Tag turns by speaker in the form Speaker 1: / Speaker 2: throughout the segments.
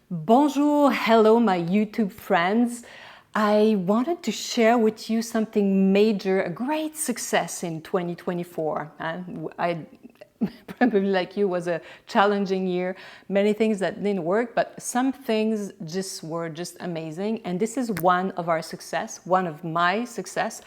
Speaker 1: Bonjour, hello my YouTube friends. I wanted to share with you something major, a great success in 2024. I probably like you was a challenging year, many things that didn't work, but some things were just amazing. And this is one of our success, one of my success.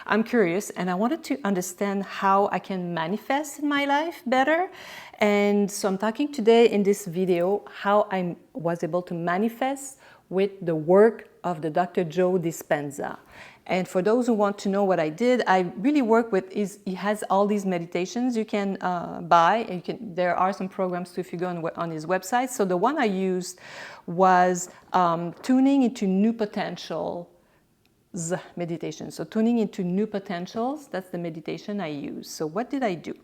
Speaker 1: I'm curious and I wanted to understand how I can manifest in my life better. And so I'm talking today in this video how I was able to manifest with the work of the Dr. Joe Dispenza. And for those who want to know what I did, I really work with, he has all these meditations you can buy. And there are some programs too if you go on his website. So the one I used was tuning into new potential meditation. So tuning into new potentials, that's the meditation I use. So what did I do?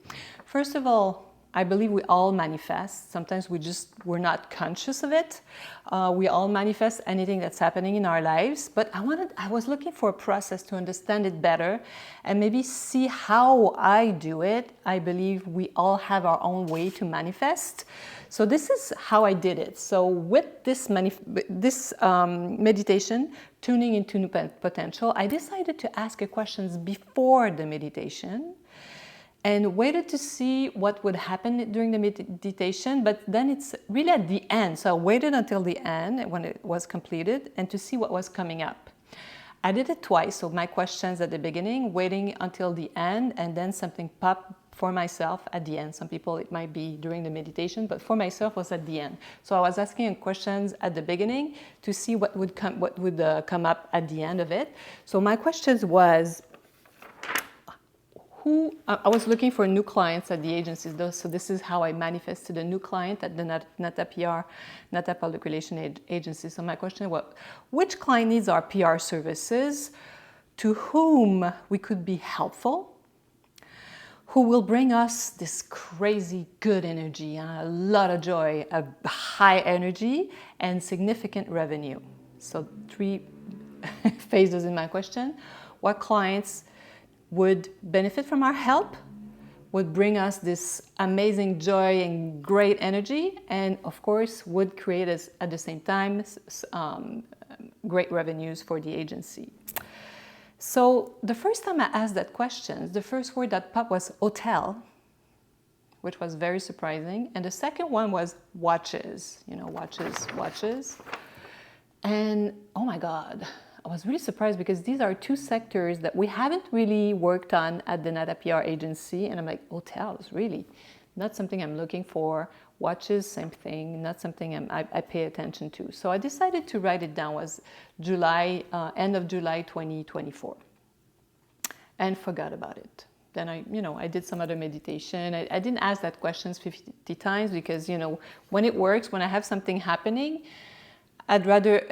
Speaker 1: First of all, I believe we all manifest. Sometimes we're not conscious of it. We all manifest anything that's happening in our lives. But I was looking for a process to understand it better and maybe see how I do it. I believe we all have our own way to manifest. So this is how I did it. So with this meditation, tuning into new potential, I decided to ask questions before the meditation and waited to see what would happen during the meditation, but then it's really at the end. So I waited until the end when it was completed and to see what was coming up. I did it twice, so my questions at the beginning, waiting until the end, and then something popped for myself at the end. Some people, it might be during the meditation, but for myself was at the end. So I was asking questions at the beginning to see what would come up at the end of it. So my questions was, I was looking for new clients at the agencies, though, so this is how I manifested a new client at the NATA PR, NATA Public Relations Agency. So my question was, which client needs our PR services, to whom we could be helpful, who will bring us this crazy good energy, a lot of joy, a high energy, and significant revenue. So 3 phases in my question. What clients would benefit from our help, would bring us this amazing joy and great energy, and of course would create us at the same time great revenues for the agency. So the first time I asked that question, the first word that popped was hotel, which was very surprising, and the second one was watches, watches. And oh my God, I was really surprised because these are 2 sectors that we haven't really worked on at the NATA PR agency. And I'm like, hotels, really? Not something I'm looking for. Watches, same thing, not something I pay attention to. So I decided to write it down. It was end of July 2024. And forgot about it. Then I did some other meditation. I didn't ask that questions 50 times because, when it works, when I have something happening, I'd rather,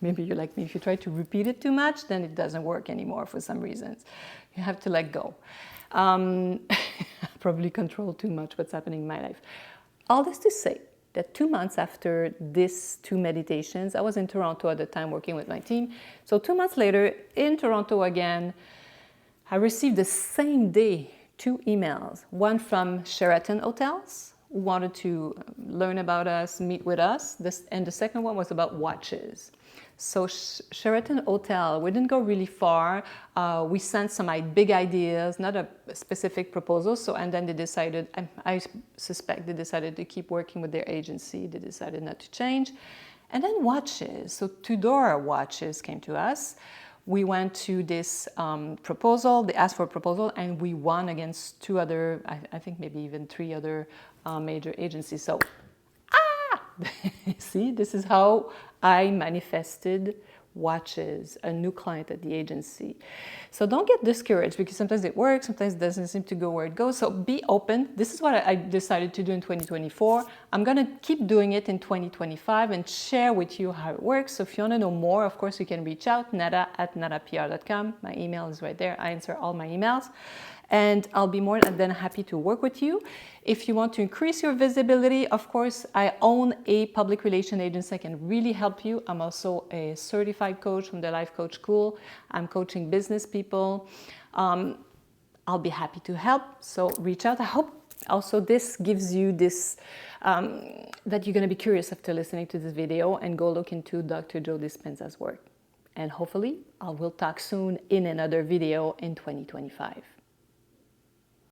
Speaker 1: maybe you're like me, if you try to repeat it too much, then it doesn't work anymore for some reasons. You have to let go. Probably control too much what's happening in my life. All this to say that 2 months after these 2 meditations, I was in Toronto at the time working with my team. So 2 months later, in Toronto again, I received the same day 2 emails. One from Sheraton hotels, who wanted to learn about us, meet with us. And the second one was about watches. So Sheraton Hotel, we didn't go really far. We sent some big ideas, not a specific proposal. And then they decided, I suspect they decided to keep working with their agency. They decided not to change. And then watches. So Tudor watches came to us. We went to this proposal, they asked for a proposal, and we won against 2 other, I think maybe even 3 other major agencies. So, see, this is how I manifested watches, a new client at the agency. So don't get discouraged because sometimes it works, sometimes it doesn't seem to go where it goes. So be open. This is what I decided to do in 2024. I'm going to keep doing it in 2025 and share with you how it works. So if you want to know more, of course, you can reach out, nata@natapr.com. My email is right there. I answer all my emails. And I'll be more than happy to work with you. If you want to increase your visibility, of course, I own a public relation agency. I can really help you. I'm also a certified coach from the Life Coach School. I'm coaching business people. I'll be happy to help. So reach out. I hope also this gives you this that you're going to be curious after listening to this video and go look into Dr. Joe Dispenza's work. And hopefully, I will talk soon in another video in 2025.